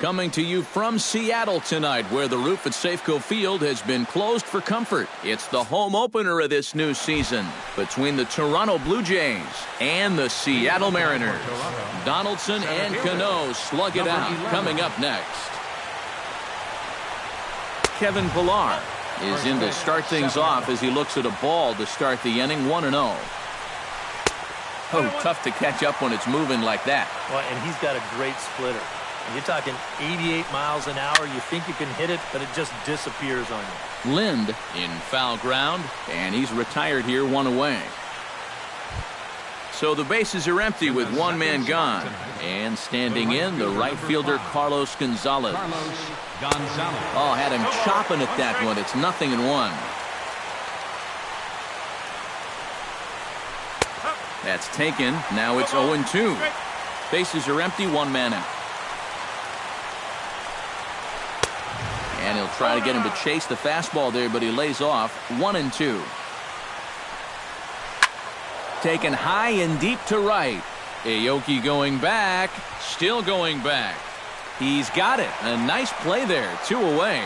Coming to you from Seattle tonight, where the roof at Safeco Field has been closed for comfort. It's the home opener of this new season between the Toronto Blue Jays and the Seattle Mariners. Donaldson and Cano slug it out. Coming up next, Kevin Pillar is in to start things off as he looks at a ball to start the inning, 1-0. Oh, tough to catch up when it's moving like that. Well, and he's got a great splitter. You're talking 88 miles an hour. You think you can hit it, but it just disappears on you. Lind in foul ground, and he's retired here, 1 away. So the bases are empty with one man gone. And standing in, the right fielder, Carlos Gonzalez. Oh, had him chopping at that one. It's 0-1. That's taken. Now it's 0-2. Bases are empty, one man out. And he'll try to get him to chase the fastball there, but he lays off. 1-2. Taken high and deep to right. Aoki going back. Still going back. He's got it. A nice play there. 2 away.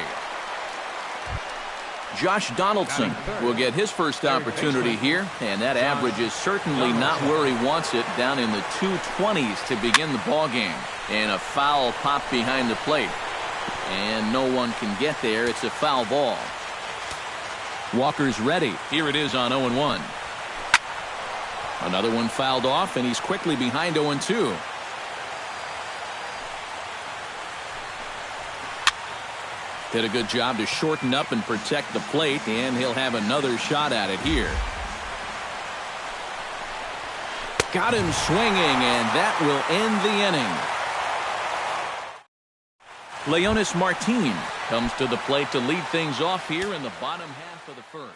Josh Donaldson will get his first opportunity here, and that average is certainly not where he wants it, down in the 220s to begin the ball game. And a foul pop behind the plate. And no one can get there. It's a foul ball. Walker's ready. Here it is on 0-1. Another one fouled off, and he's quickly behind 0-2. Did a good job to shorten up and protect the plate, and he'll have another shot at it here. Got him swinging, and that will end the inning. Leonis Martin comes to the plate to lead things off here in the bottom half of the first.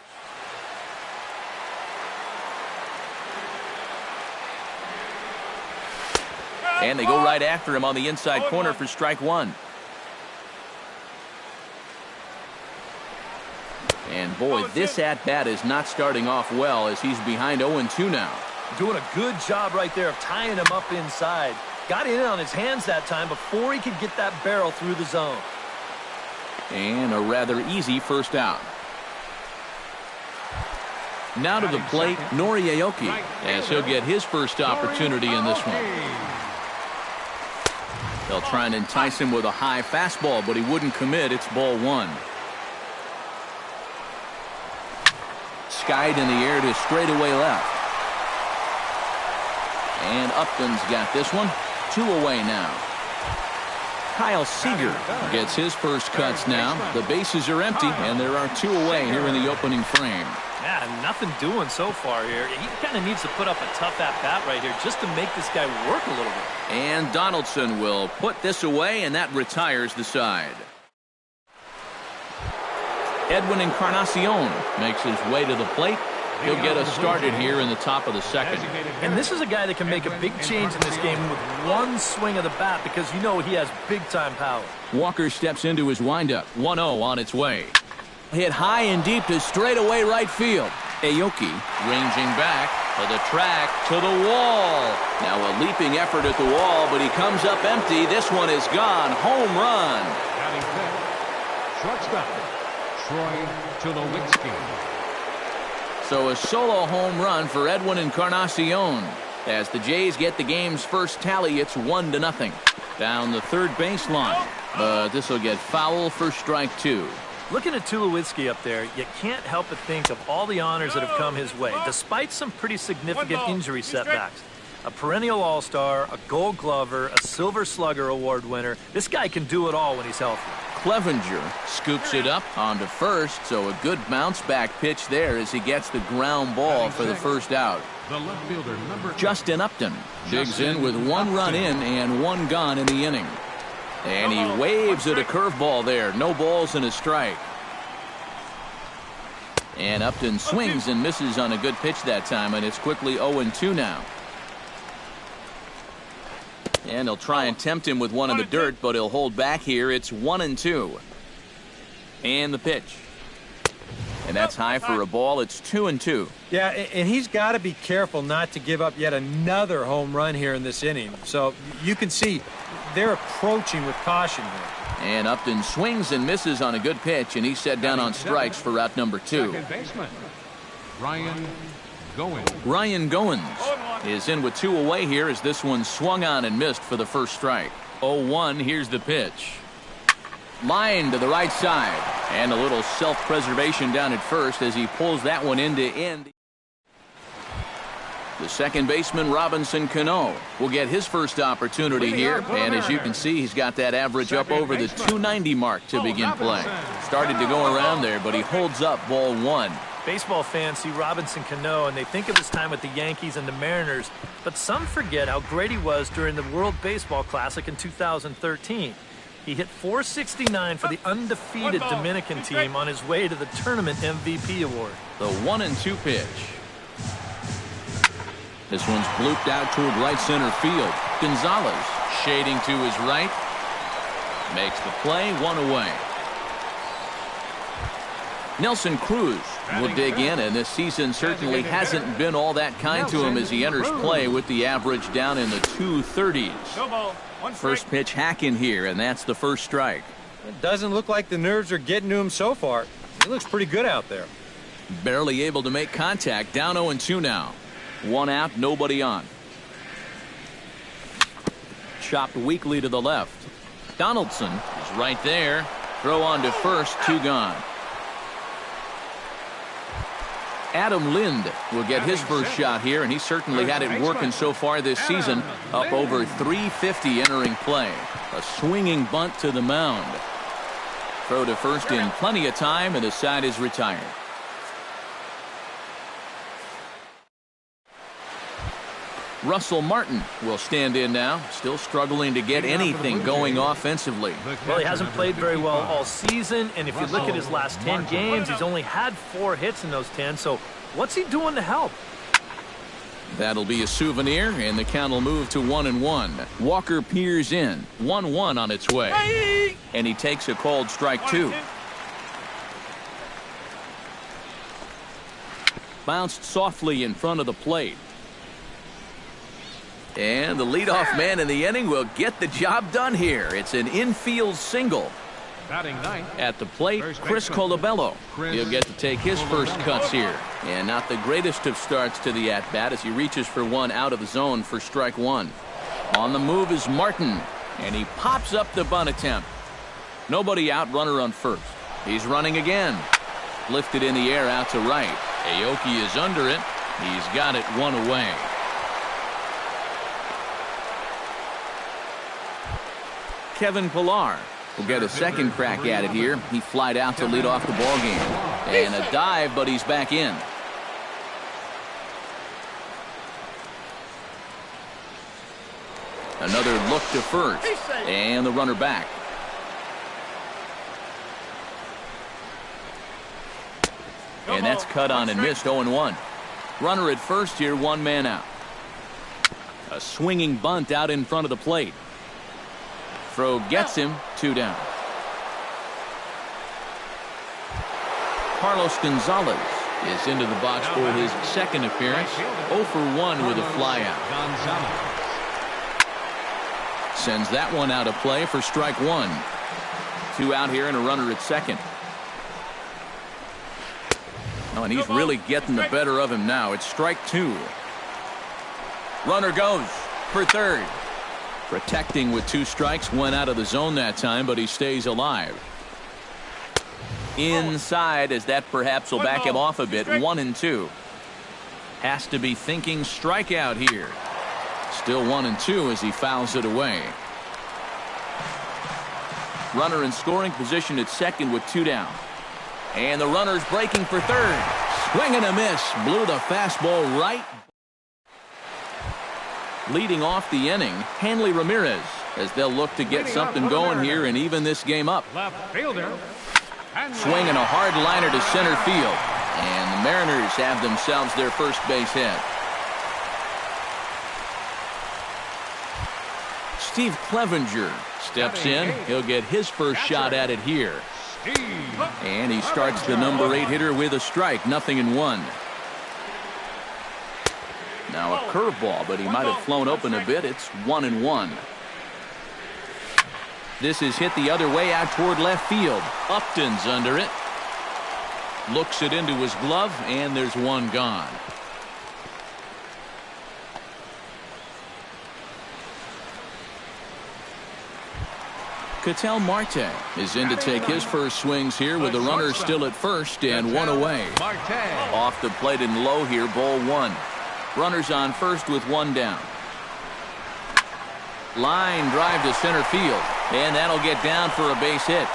And they go right after him on the inside corner for strike one. And boy, this at-bat is not starting off well as he's behind 0-2 now. Doing a good job right there of tying him up inside. Got in on his hands that time before he could get that barrel through the zone. And a rather easy first out. Now to the plate, Nori Aoki, as he'll get his first opportunity in this one. They'll try and entice him with a high fastball, but he wouldn't commit. It's ball one. Skied in the air to straightaway left. And Upton's got this one. 2 away now. Kyle Seager gets his first cuts now. The bases are empty, and there are 2 away here in the opening frame. Yeah, nothing doing so far here. He kind of needs to put up a tough at-bat right here just to make this guy work a little bit. And Donaldson will put this away, and that retires the side. Edwin Encarnacion makes his way to the plate. He'll get us started here in the top of the second. And this is a guy that can make a big change in this game with one swing of the bat, because you know he has big-time power. Walker steps into his windup. 1-0 on its way. Hit high and deep to straightaway right field. Aoki ranging back to the track, to the wall. Now a leaping effort at the wall, but he comes up empty. This one is gone. Home run. Shortstop, Troy Tulowitzki. So a solo home run for Edwin Encarnacion. As the Jays get the game's first tally, it's 1-0. Down the third baseline. But this will get foul for strike 2. Looking at Tulowitzki up there, you can't help but think of all the honors that have come his way, despite some pretty significant injury setbacks. A perennial all-star, a gold glover, a silver slugger award winner. This guy can do it all when he's healthy. Clevenger scoops it up onto first, so a good bounce-back pitch there as he gets the ground ball for the first out. The left fielder, Justin Upton digs in with 1 run in and 1 gone in the inning. And he waves at a curveball there. No balls and a strike. And Upton swings and misses on a good pitch that time, and it's quickly 0-2 now. And he'll try and tempt him with one in the dirt, but he'll hold back here. It's 1-2. And the pitch. And that's high for a ball. It's 2-2. Yeah, and he's got to be careful not to give up yet another home run here in this inning. So you can see they're approaching with caution here. And Upton swings and misses on a good pitch, and he's set down on strikes for out number 2. Second baseman, Ryan Goins. Ryan Goins is in with 2 away here as this one swung on and missed for the first strike. 0-1, here's the pitch. Line to the right side, and a little self-preservation down at first as he pulls that one end to end. The second baseman, Robinson Cano, will get his first opportunity here, and as you can see, he's got that average up over the 290 mark to begin play. Started to go around there, but he holds up ball 1. Baseball fans see Robinson Cano and they think of his time with the Yankees and the Mariners, but some forget how great he was during the World Baseball Classic in 2013. He hit .469 for the undefeated Dominican team on his way to the tournament MVP award. The 1-2 pitch. This one's blooped out toward right center field. Gonzalez shading to his right. Makes the play, 1 away. Nelson Cruz will dig in, and this season certainly hasn't been all that kind to him as he enters play with the average down in the 230s. First pitch hack in here, and that's the first strike. It doesn't look like the nerves are getting to him so far. He looks pretty good out there. Barely able to make contact. Down 0-2 now. 1 out, nobody on. Chopped weakly to the left. Donaldson is right there. Throw on to first, 2 gone. Adam Lind will get his first shot here, and he certainly had it working so far this season. Up over 350 entering play. A swinging bunt to the mound. Throw to first in plenty of time, and the side is retired. Russell Martin will stand in now, still struggling to get anything going offensively. Well, he hasn't played very well all season, and if you look at his last 10 games, he's only had 4 hits in those 10, so what's he doing to help? That'll be a souvenir, and the count will move to 1-1. Walker peers in, 1-1 on its way, and he takes a called strike 2. Bounced softly in front of the plate. And the leadoff man in the inning will get the job done here. It's an infield single. Batting ninth. At the plate, Chris Colabello. He'll get to take his first cuts here. And not the greatest of starts to the at-bat as he reaches for one out of the zone for strike 1. On the move is Martin, and he pops up the bunt attempt. Nobody out, runner on first. He's running again. Lifted in the air out to right. Aoki is under it. He's got it, 1 away. Kevin Pillar will get a second crack at it here. He flied out to lead off the ball game. And a dive, but he's back in. Another look to first. And the runner back. And that's cut on and missed, 0-1. Runner at first here, 1 man out. A swinging bunt out in front of the plate. Throw gets him, 2 down. Carlos Gonzalez is into the box for his second appearance. 0 for 1 with a flyout. Sends that one out of play for strike 1. 2 out here and a runner at second. Oh, and he's really getting the better of him now. It's strike 2. Runner goes for third. Protecting with 2 strikes, went out of the zone that time, but he stays alive. Inside, as that perhaps will back him off a bit. 1-2. Has to be thinking strikeout here. Still 1-2 as he fouls it away. Runner in scoring position at second with 2 down. And the runner's breaking for third. Swing and a miss. Blew the fastball right. Leading off the inning, Hanley Ramirez, as they'll look to get something going here and even this game up. Left fielder. Swinging a hard liner to center field. And the Mariners have themselves their first base hit. Steve Clevenger steps in. He'll get his first shot at it here. And he starts the number 8 hitter with a strike, 0-1. Now a curveball, but he might have flown open a bit. It's 1-1. This is hit the other way out toward left field. Upton's under it. Looks it into his glove, and there's one gone. Ketel Marte is in to take his first swings here with the runner still at first and one away. Off the plate and low here, ball one. Runners on first with one down. Line drive to center field, and that'll get down for a base hit.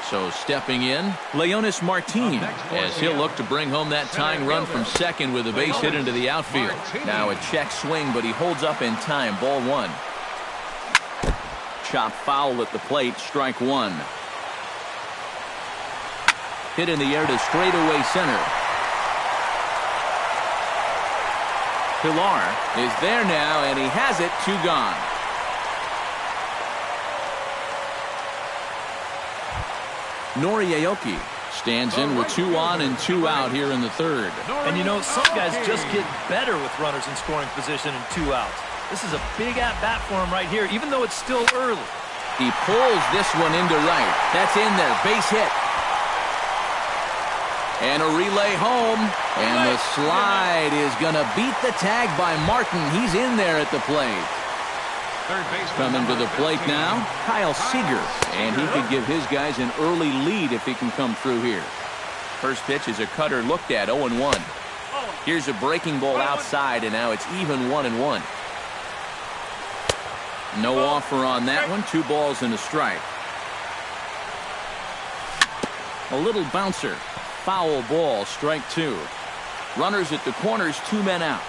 So stepping in, Leonis Martin, as he'll look to bring home that tying run from second with a base hit into the outfield. Now a check swing, but he holds up in time. Ball one. Chop foul at the plate, strike one. Hit in the air to straightaway center. Pilar is there now, and he has it, two gone. Nori Aoki stands in with 2 on and 2 out here in the third. And you know, some guys just get better with runners in scoring position and 2 outs. This is a big at-bat for him right here, even though it's still early. He pulls this one into right. That's in there. Base hit. And a relay home. And the slide is going to beat the tag by Martin. He's in there at the plate. Coming to the plate now, Kyle Seager. And he could give his guys an early lead if he can come through here. First pitch is a cutter looked at, 0-1. Here's a breaking ball outside, and now it's even 1-1. No offer on that one. 2 balls and a strike. A little bouncer. Foul ball, strike 2. Runners at the corners, 2 men out.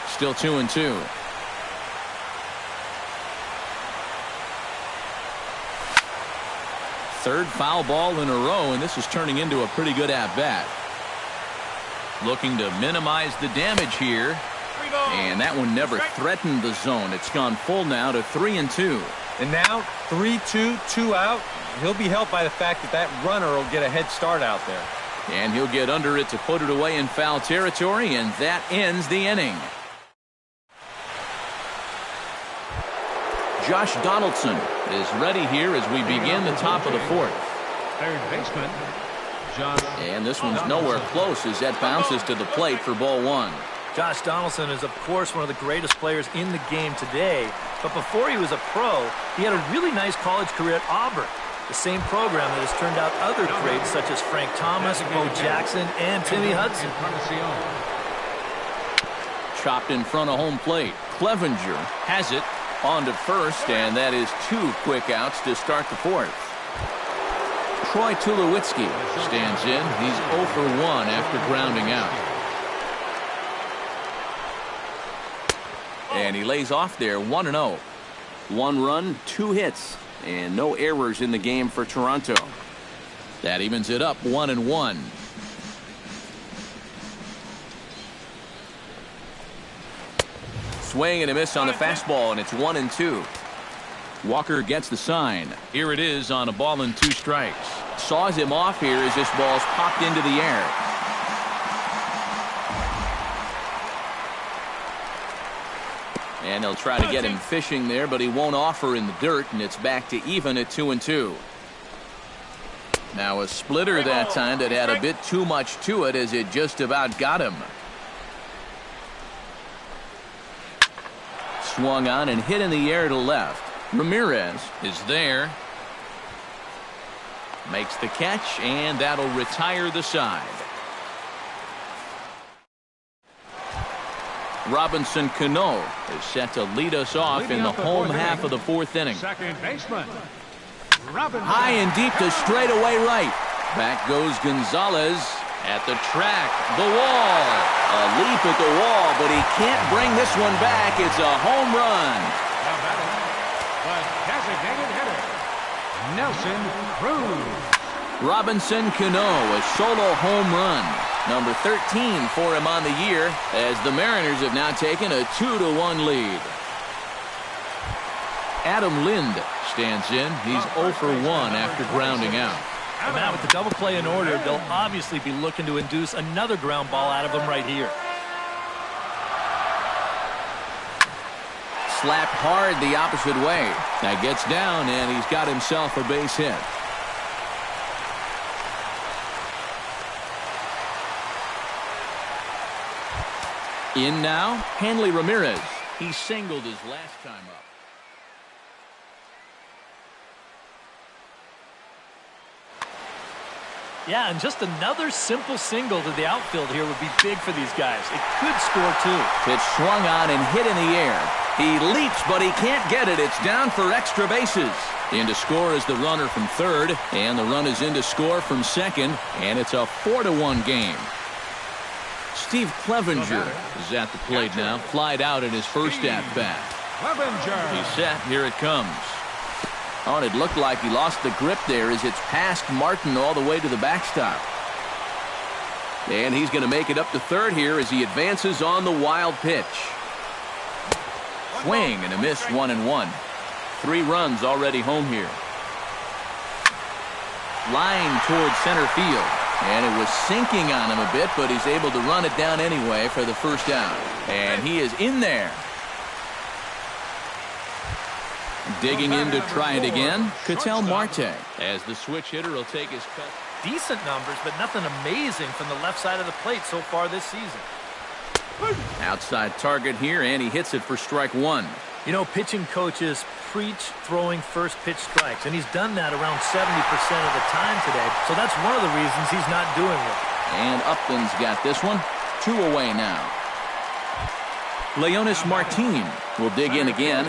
Still 2-2. Third foul ball in a row, and this is turning into a pretty good at-bat. Looking to minimize the damage here. And that one never threatened the zone. It's gone full now to 3-2. And now 3-2, 2 out. He'll be helped by the fact that that runner will get a head start out there. And he'll get under it to put it away in foul territory, and that ends the inning. Josh Donaldson is ready here as we begin the top of the fourth. Third baseman, Josh. And this one's nowhere close as that bounces to the plate for ball one. Josh Donaldson is, of course, one of the greatest players in the game today. But before he was a pro, he had a really nice college career at Auburn, the same program that has turned out other greats such as Frank Thomas, Bo Jackson, and Timmy Hudson. Chopped in front of home plate. Clevenger has it on to first, and that is 2 quick outs to start the fourth. Troy Tulowitzki stands in. He's 0 for 1 after grounding out. And he lays off there, 1-0. 1 run, 2 hits, and no errors in the game for Toronto. That evens it up, 1-1. Swing and a miss on the fastball, and it's 1-2. Walker gets the sign. Here it is on a ball and 2 strikes. Saws him off here as this ball's popped into the air. And they'll try to get him fishing there, but he won't offer in the dirt, and it's back to even at 2-2. Now a splitter that time that had a bit too much to it as it just about got him. Swung on and hit in the air to left. Ramirez is there. Makes the catch, and that'll retire the side. Robinson Cano is set to lead us off in the home half of the 4th inning. Second baseman, high and deep to straightaway right. Back goes Gonzalez at the track. The wall. A leap at the wall, but he can't bring this one back. It's a home run. The designated hitter, Nelson Cruz. Robinson Cano, a solo home run. Number 13 for him on the year, as the Mariners have now taken a 2-1 lead. Adam Lind stands in. He's 0 for 1 after grounding out. And now with the double play in order, they'll obviously be looking to induce another ground ball out of him right here. slapped hard the opposite way. That gets down, and he's got himself a base hit. In now, Hanley Ramirez. He singled his last time up. Yeah, and just another simple single to the outfield here would be big for these guys. It could score, too. Pitch swung on and hit in the air. He leaps, but he can't get it. It's down for extra bases. In to score is the runner from third, and the run is in to score from second, and it's a 4-1 game. Steve Clevenger is at the plate now. Flied out in his first at-bat. He's set. Here it comes. Oh, and it looked like he lost the grip there as it's past Martin all the way to the backstop. And he's going to make it up to third here as he advances on the wild pitch. Swing and a miss, 1-1. 3 runs already home here. Line towards center field. And it was sinking on him a bit, but he's able to run it down anyway for the first out. And he is in there. Digging in to try it again, Ketel Marte, as the switch hitter will take his cut. Decent numbers, but nothing amazing from the left side of the plate so far this season. Outside target here, and he hits it for strike 1. You know, pitching coaches preach throwing first pitch strikes, and he's done that around 70% of the time today. So that's one of the reasons he's not doing it. And Upton's got this one. 2 away now. Leonis Martin will dig in again.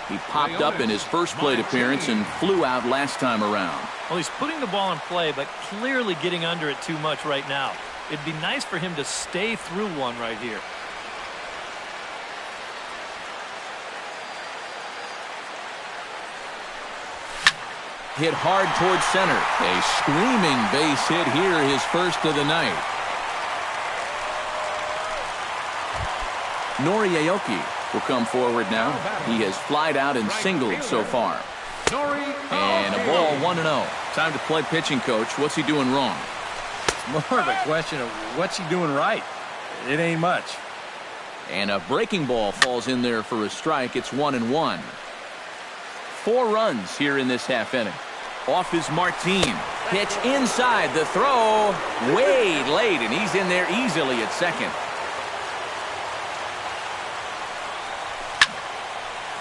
He popped up in his first plate appearance and flew out last time around. Well, he's putting the ball in play, but clearly getting under it too much right now. It'd be nice for him to stay through one right here. Hit hard towards center. A screaming base hit here, his first of the night. Nori Aoki will come forward now. He has flied out and singled so far. And a ball, 1-0. Time to play pitching coach. What's he doing wrong? It's more of a question of what's he doing right. It ain't much. And a breaking ball falls in there for a strike. It's 1-1. 4 runs here in this half inning. Off is Martin. Pitch inside. The throw way late, and he's in there easily at second.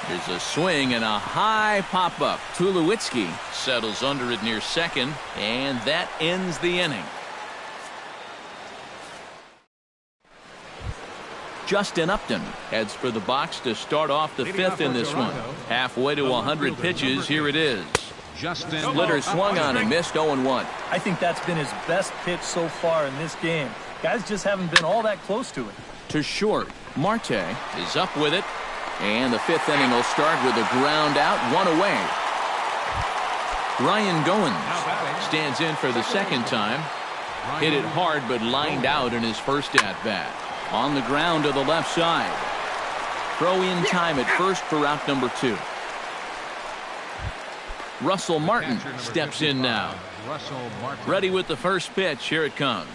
There's a swing and a high pop-up. Tulowitzki settles under it near second, and that ends the inning. Justin Upton heads for the box to start off the 5th in this one. Halfway to 100 pitches, here it is. Splitter swung on and missed, 0-1. I think that's been his best pitch so far in this game. Guys just haven't been all that close to it. To short, Marte is up with it. And the 5th inning will start with a ground out, 1 away. Ryan Goins stands in for the second time. Hit it hard but lined out in his first at-bat. On the ground to the left side. Throw in time at first for out number 2. Russell Martin steps in now. Ready with the first pitch. Here it comes.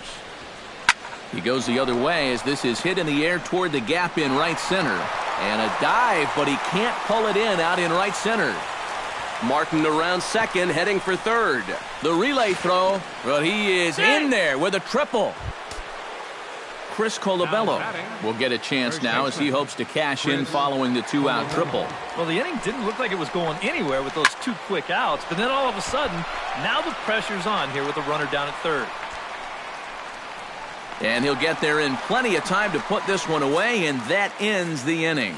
He goes the other way as this is hit in the air toward the gap in right center. And a dive, but he can't pull it in out in right center. Martin around second, heading for third. The relay throw, but he is in there with a triple. Chris Colabello will get a chance now as he hopes to cash in following the 2-out triple. Well, the inning didn't look like it was going anywhere with those 2 quick outs, but then all of a sudden, now the pressure's on here with a runner down at third. And he'll get there in plenty of time to put this one away, and that ends the inning.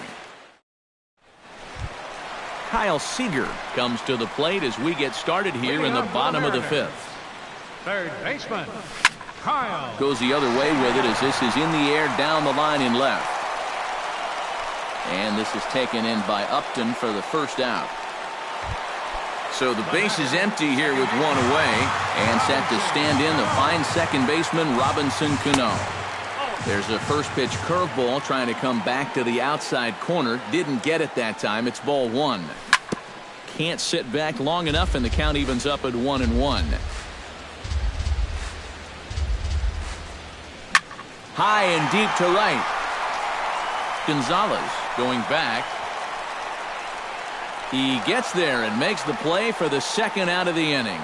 Kyle Seager comes to the plate as we get started here in the bottom of the 5th. Third baseman, Kyle. Goes the other way with it as this is in the air down the line in left. And this is taken in by Upton for the first out. So the base is empty here with 1 away, and set to stand in the fine second baseman Robinson Cano. There's a first pitch curveball trying to come back to the outside corner. Didn't get it that time. It's ball 1. Can't sit back long enough, and the count evens up at 1-1. High and deep to right. Gonzalez going back. He gets there and makes the play for the second out of the inning.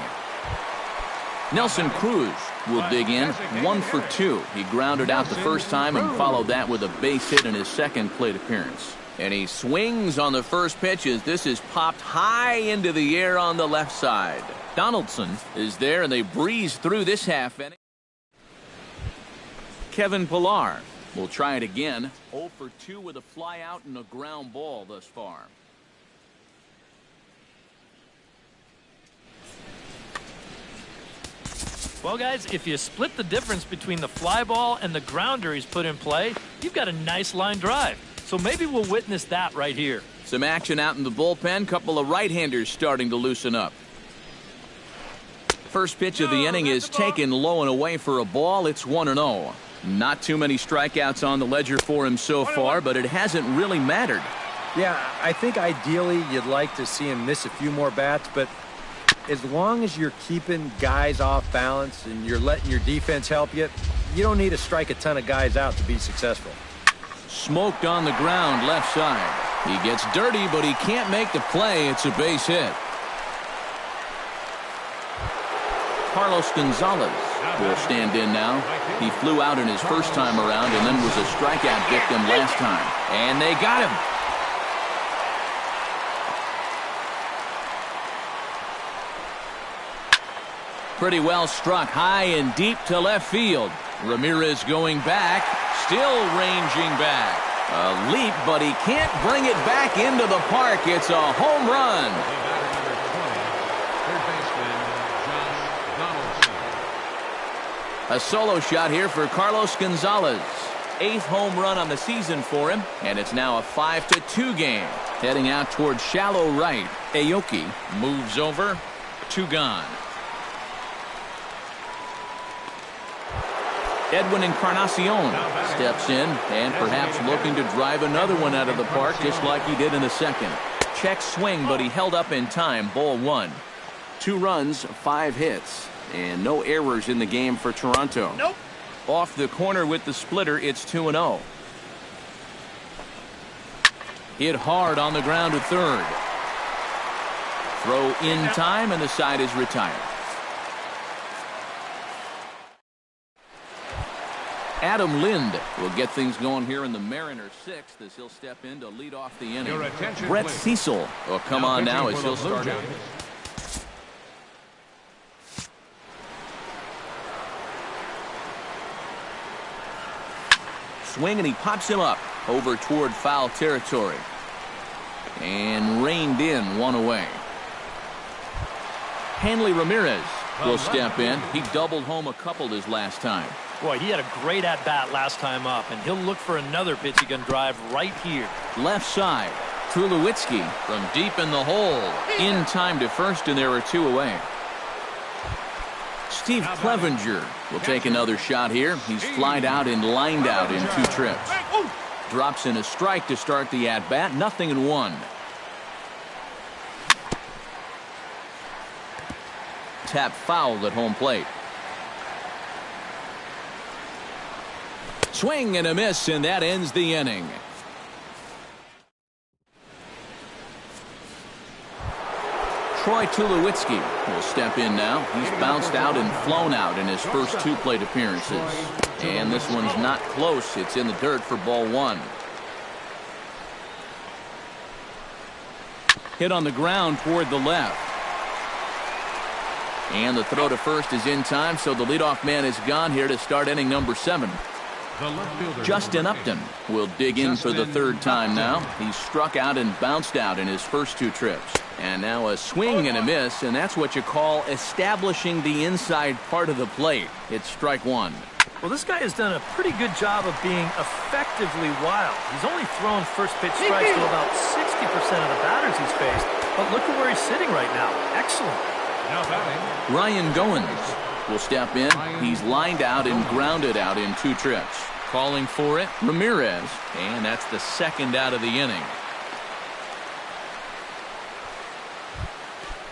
Nelson Cruz will dig in 1 for 2. He grounded out the first time and followed that with a base hit in his second plate appearance. And he swings on the first pitch as this is popped high into the air on the left side. Donaldson is there, and they breeze through this half inning. Kevin Pillar will try it again. 0 for 2 with a fly out and a ground ball thus far. Well, guys, if you split the difference between the fly ball and the grounder he's put in play, you've got a nice line drive. So maybe we'll witness that right here. Some action out in the bullpen. Couple of right-handers starting to loosen up. First pitch of the inning is taken low and away for a ball. It's 1-0. Not too many strikeouts on the ledger for him so far, but it hasn't really mattered. Yeah, I think ideally you'd like to see him miss a few more bats, but as long as you're keeping guys off balance and you're letting your defense help you, you don't need to strike a ton of guys out to be successful. Smoked on the ground left side. He gets dirty, but he can't make the play. It's a base hit. Carlos Gonzalez will stand in now. He flew out in his first time around and then was a strikeout victim last time. And they got him. Pretty well struck high and deep to left field. Ramirez going back, still ranging back. A leap, but he can't bring it back into the park. It's a home run. A solo shot here for Carlos Gonzalez. 8th home run on the season for him, and it's now a 5-2 game. Heading out towards shallow right. Aoki moves over. 2 gone. Edwin Encarnacion steps in and perhaps looking to drive another one out of the park just like he did in the second. Check swing, but he held up in time. Ball 1. 2 runs, 5 hits, and no errors in the game for Toronto. Nope. Off the corner with the splitter, it's 2-0. Hit hard on the ground to third. Throw in time, and the side is retired. Adam Lind will get things going here in the Mariners 6th as he'll step in to lead off the inning. Brett Cecil will come on now as he'll start. Swing, and he pops him up over toward foul territory. And reined in, 1 away. Hanley Ramirez will step in. He doubled home a couple his last time. Boy, he had a great at-bat last time up, and he'll look for another pitch he can drive right here. Left side, Tulowitzki from deep in the hole. In time to first, and there are 2 away. Steve Clevenger will take another shot here. He's flied out and lined out in 2 trips. Drops in a strike to start the at-bat. 0-1. Tap fouled at home plate. Swing and a miss, and that ends the inning. Troy Tulowitzki will step in now. He's bounced out and flown out in his first 2 plate appearances. And this one's not close. It's in the dirt for ball 1. Hit on the ground toward the left. And the throw to first is in time, so the leadoff man is gone here to start inning number 7. Justin Upton will dig in for the 3rd time now. He's struck out and bounced out in his first 2 trips. And now a swing and a miss, and that's what you call establishing the inside part of the plate. It's strike 1. Well, this guy has done a pretty good job of being effectively wild. He's only thrown first pitch strikes to about 60% of the batters he's faced, but look at where he's sitting right now. Excellent. Ryan Goins will step in. He's lined out and grounded out in 2 trips. Calling for it, Ramirez, and that's the 2nd out of the inning.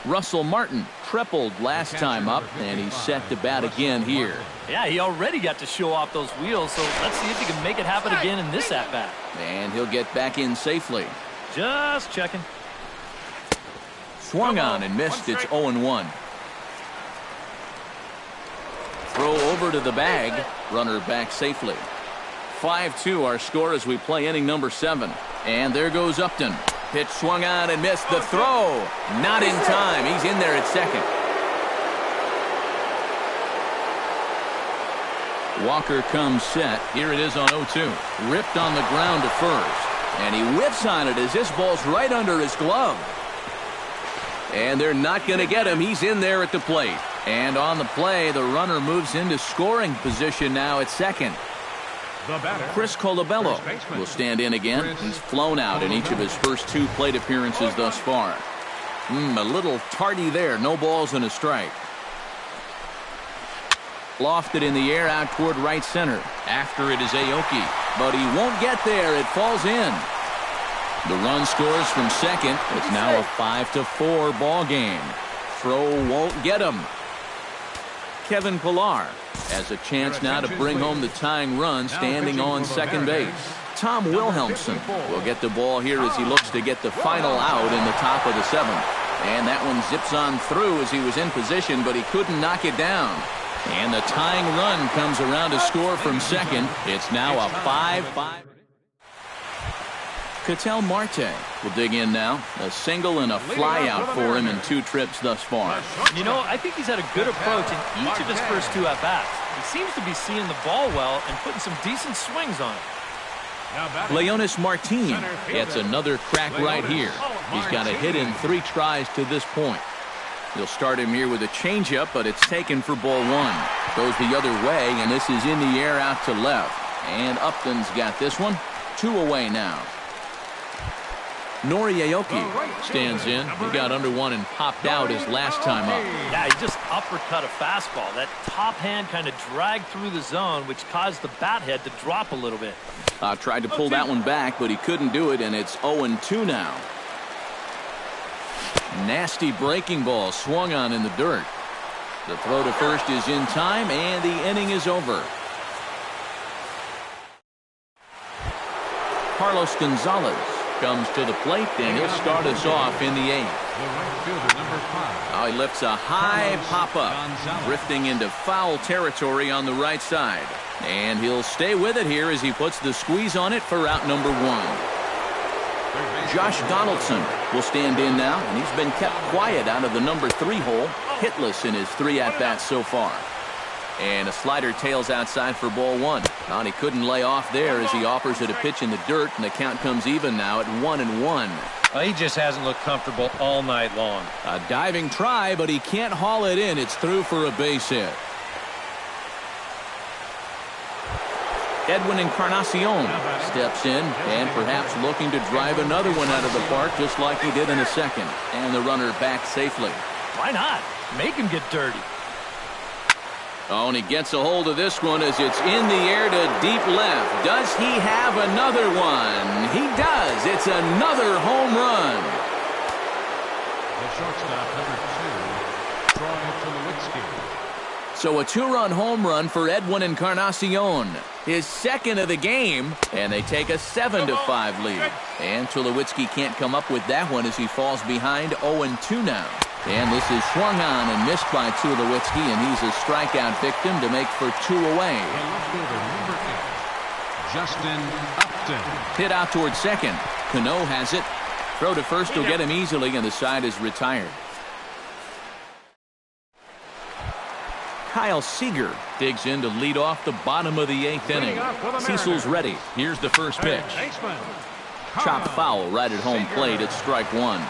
Russell Martin tripled last time up, and he's set to bat again here. Yeah, he already got to show off those wheels, so let's see if he can make it happen again in this at-bat. And he'll get back in safely. Just checking. Swung on and missed. It's 0-1. Throw over to the bag. Runner back safely. 5-2 our score as we play inning number 7. And there goes Upton. Pitch swung on and missed. The throw. Not in time. He's in there at second. Walker comes set. Here it is on 0-2. Ripped on the ground to first. And he whips on it as this ball's right under his glove. And they're not going to get him. He's in there at the plate. And on the play, the runner moves into scoring position now at second. Chris Colabello will stand in again. He's flown out in each of his first 2 plate appearances thus far. A little tardy there. No balls and a strike. Lofted in the air out toward right center. After it is Aoki. But he won't get there. It falls in. The run scores from second. It's now a 5-4 ball game. Throw won't get him. Kevin Pillar has a chance now to bring home the tying run standing on second base. Tom Wilhelmsen will get the ball here as he looks to get the final out in the top of the 7th. And that one zips on through as he was in position, but he couldn't knock it down. And the tying run comes around to score from second. It's now a 5-5. Ketel Marte will dig in now. A single and a fly out for him in 2 trips thus far. You know, I think he's had a good approach in each of his first 2 at-bats. He seems to be seeing the ball well and putting some decent swings on it. Leonis Martin gets another crack right here. He's got a hit in 3 tries to this point. He'll start him here with a changeup, but it's taken for ball 1. Goes the other way, and this is in the air out to left. And Upton's got this one. 2 away now. Nori Aoki stands in. He got under one and popped out his last time up. Yeah, he just uppercut a fastball. That top hand kind of dragged through the zone, which caused the bat head to drop a little bit. Tried to pull that one back, but he couldn't do it, and it's 0-2 now. Nasty breaking ball swung on in the dirt. The throw to first is in time, and the inning is over. Carlos Gonzalez comes to the plate, and he'll start us off in the 8th. Now he lifts a high pop-up, drifting into foul territory on the right side. And he'll stay with it here as he puts the squeeze on it for out number 1. Josh Donaldson will stand in now, and he's been kept quiet out of the number 3 hole, hitless in his 3 at-bats so far. And a slider tails outside for ball 1. And he couldn't lay off there as he offers it a pitch in the dirt, and the count comes even now at 1-1. Well, he just hasn't looked comfortable all night long. A diving try, but he can't haul it in. It's through for a base hit. Edwin Encarnacion steps in and perhaps looking to drive another one out of the park just like he did in the second. And the runner back safely. Why not? Make him get dirty. Oh, and he gets a hold of this one as it's in the air to deep left. Does he have another one? He does. It's another home run. The shortstop, number 2, Troy Tulowitzki. So a 2-run home run for Edwin Encarnacion. His second of the game, and they take a 7-5 lead. And Tulowitzki can't come up with that one as he falls behind 0-2 now. And this is swung on and missed by Tulowitzki, and he's a strikeout victim to make for 2 away. Number 8, Justin Upton. Hit out toward second. Cano has it. Throw to first will get him easily, and the side is retired. Kyle Seager digs in to lead off the bottom of the 8th inning. Cecil's ready. Here's the first pitch. Chop foul right at home plate. It's strike 1.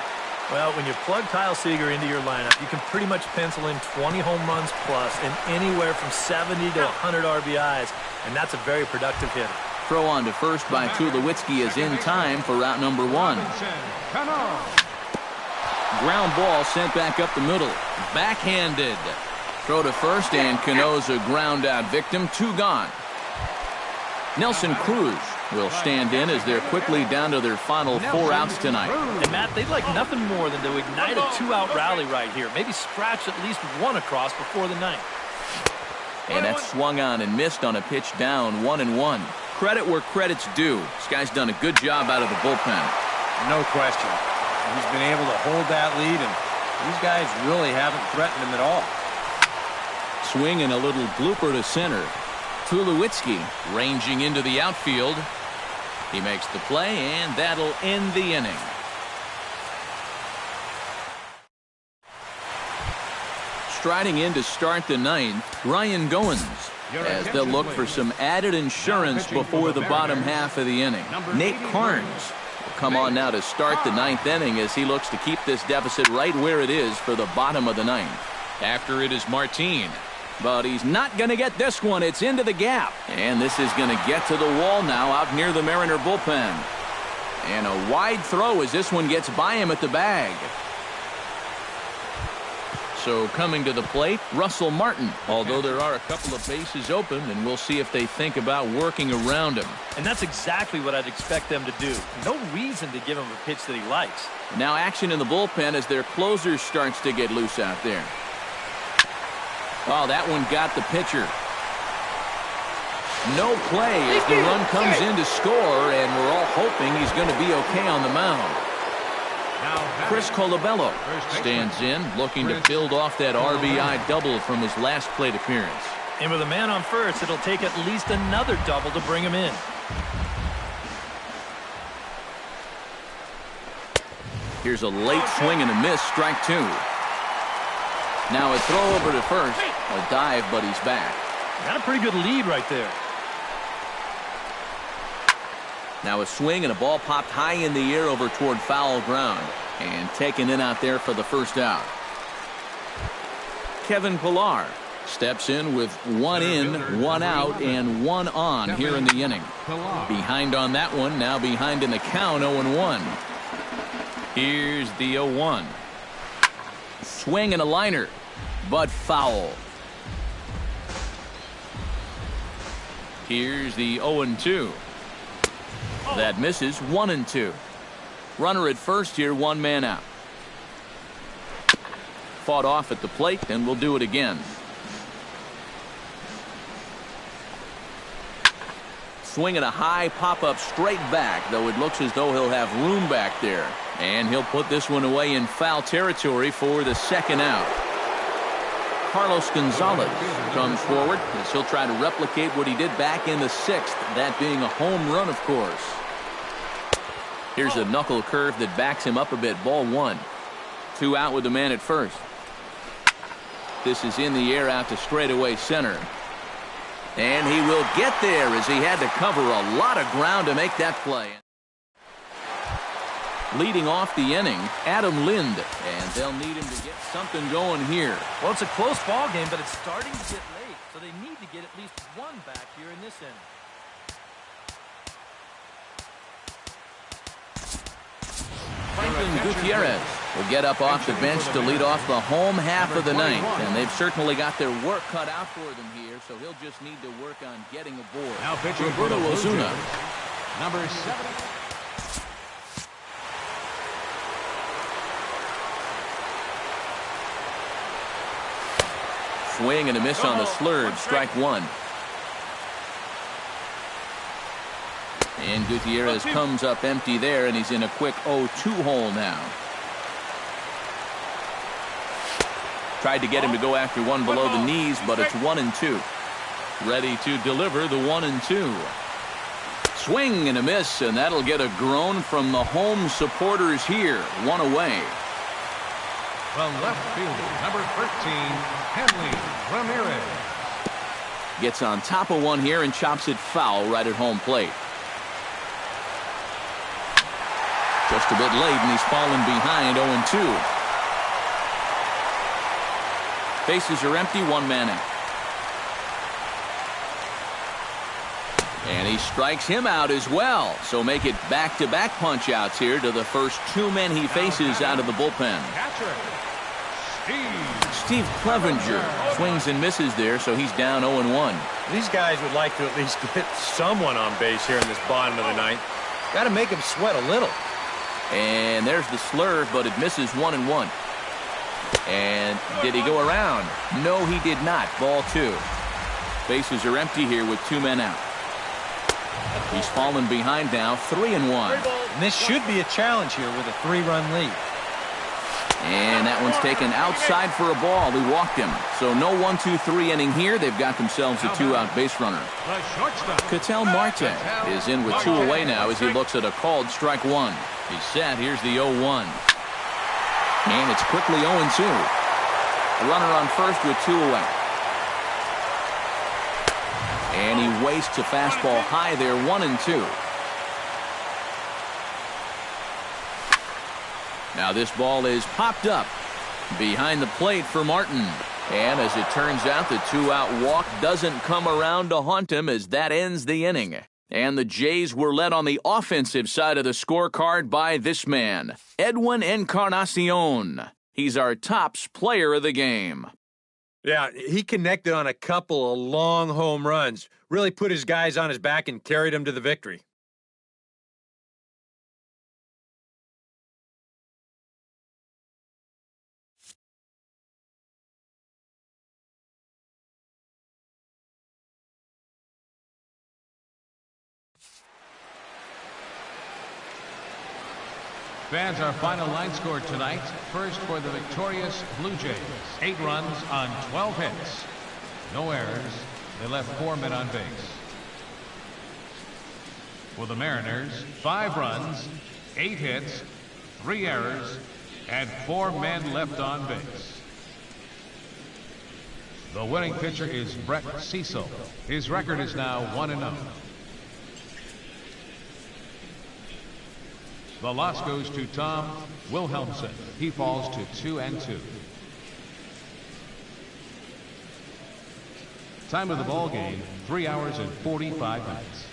Well, when you plug Kyle Seager into your lineup, you can pretty much pencil in 20 home runs plus and anywhere from 70 to 100 RBIs, and that's a very productive hitter. Throw on to first by Tulowitzki is in time for route number 1. Ground ball sent back up the middle. Backhanded. Throw to first, and Cano's a ground out victim. 2 gone. Nelson Cruz will stand in as they're quickly down to their final 4 outs tonight. And Matt, they'd like nothing more than to ignite a 2-out rally right here. Maybe scratch at least 1 across before the 9th. And that's swung on and missed on a pitch down 1-1. Credit where credit's due. This guy's done a good job out of the bullpen. No question. He's been able to hold that lead and These guys really haven't threatened him at all. Swing and a little blooper to center. Tulowitzki ranging into the outfield. He makes the play, and that'll end the inning. Striding in to start the ninth, Ryan Goins, as they'll look for some added insurance before the bottom half of the inning. Nate Carnes will come on now to start the ninth inning as he looks to keep this deficit right where it is for the bottom of the ninth. After it is Martin. But he's not going to get this one. It's into the gap. And this is going to get to the wall now out near the Mariner bullpen. And a wide throw as this one gets by him at the bag. So coming to the plate, Russell Martin. Although there are a couple of bases open, and we'll see if they think about working around him. And that's exactly what I'd expect them to do. No reason to give him a pitch that he likes. Now action in the bullpen as their closer starts to get loose out there. Oh, that one got the pitcher. No play as the run comes in to score, and we're all hoping he's going to be okay on the mound. Chris Colabello stands in, looking to build off that RBI double from his last plate appearance. And with a man on first, it'll take at least another double to bring him in. Here's a late swing and a miss, strike two. Now a throw over to first. A dive, but he's back. Got a pretty good lead right there. Now a swing and a ball popped high in the air over toward foul ground. And taken in out there for the first out. Kevin Pillar steps in with one in, one out, and one on here in the inning. Behind on that one, now behind in the count, 0-1. Here's the 0-1. Swing and a liner, but foul. Here's the 0-2. That misses, 1-2. Runner at first here, one man out. Fought off at the plate, and we'll do it again. Swinging a high pop-up straight back, though it looks as though he'll have room back there. And he'll put this one away in foul territory for the second out. Carlos Gonzalez comes forward as he'll try to replicate what he did back in the sixth, that being a home run, of course. Here's a knuckle curve that backs him up a bit. Ball one. Two out with the man at first. This is in the air out to straightaway center. And he will get there as he had to cover a lot of ground to make that play. Leading off the inning, Adam Lind. And they'll need him to get something going here. Well, it's a close ball game, but it's starting to get late. So they need to get at least one back here in this inning. Franklin Gutierrez will get up off the bench to lead off the home half of the ninth. And they've certainly got their work cut out for them here, so he'll just need to work on getting aboard. Now pitching Roberto Ozuna. Number 7. Swing and a miss on the slurve, strike one. And Gutierrez comes up empty there, and he's in a quick 0-2 hole now. Tried to get him to go after one below the knees, but it's 1-2. Ready to deliver the 1-2. Swing and a miss, and that'll get a groan from the home supporters here. One away. From left fielder, number 13, Henley Ramirez. Gets on top of one here and chops it foul right at home plate. Just a bit late, and he's fallen behind 0-2. Bases are empty, one man out. And he strikes him out as well. So make it back-to-back punch-outs here to the first two men he faces out of the bullpen. Steve Clevenger swings and misses there, so he's down 0-1. These guys would like to at least get someone on base here in this bottom of the ninth. Got to make him sweat a little. And there's the slurve, but it misses 1-1. And did he go around? No, he did not. Ball two. Bases are empty here with two men out. He's fallen behind now, 3-1. And this should be a challenge here with a 3-run lead. And that one's taken outside for a ball. He walked him. So no 1-2-3 inning here. They've got themselves a two-out base runner. Ketel Marte is in with two away now as he looks at a called strike one. He's set. Here's the 0-1. And it's quickly 0-2. A runner on first with two away. And he wastes a fastball high there, 1-2. Now this ball is popped up behind the plate for Martin. And as it turns out, the two-out walk doesn't come around to haunt him as that ends the inning. And the Jays were led on the offensive side of the scorecard by this man, Edwin Encarnacion. He's our tops player of the game. Yeah, he connected on a couple of long home runs, really put his guys on his back and carried them to the victory. Fans, our final line score tonight. First for the victorious Blue Jays. 8 runs on 12 hits. No errors. They left 4 men on base. For the Mariners, 5 runs, 8 hits, 3 errors, and 4 men left on base. The winning pitcher is Brett Cecil. His record is now 1-0. The loss goes to Tom Wilhelmsen. He falls to 2-2. Time of the ball game, 3 hours and 45 minutes.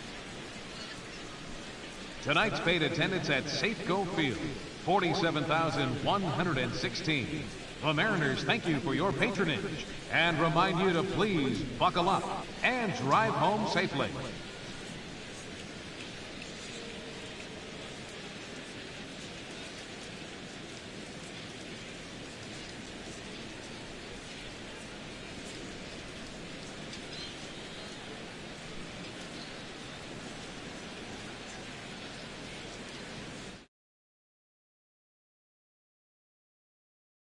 Tonight's paid attendance at Safeco Field, 47,116. The Mariners thank you for your patronage and remind you to please buckle up and drive home safely.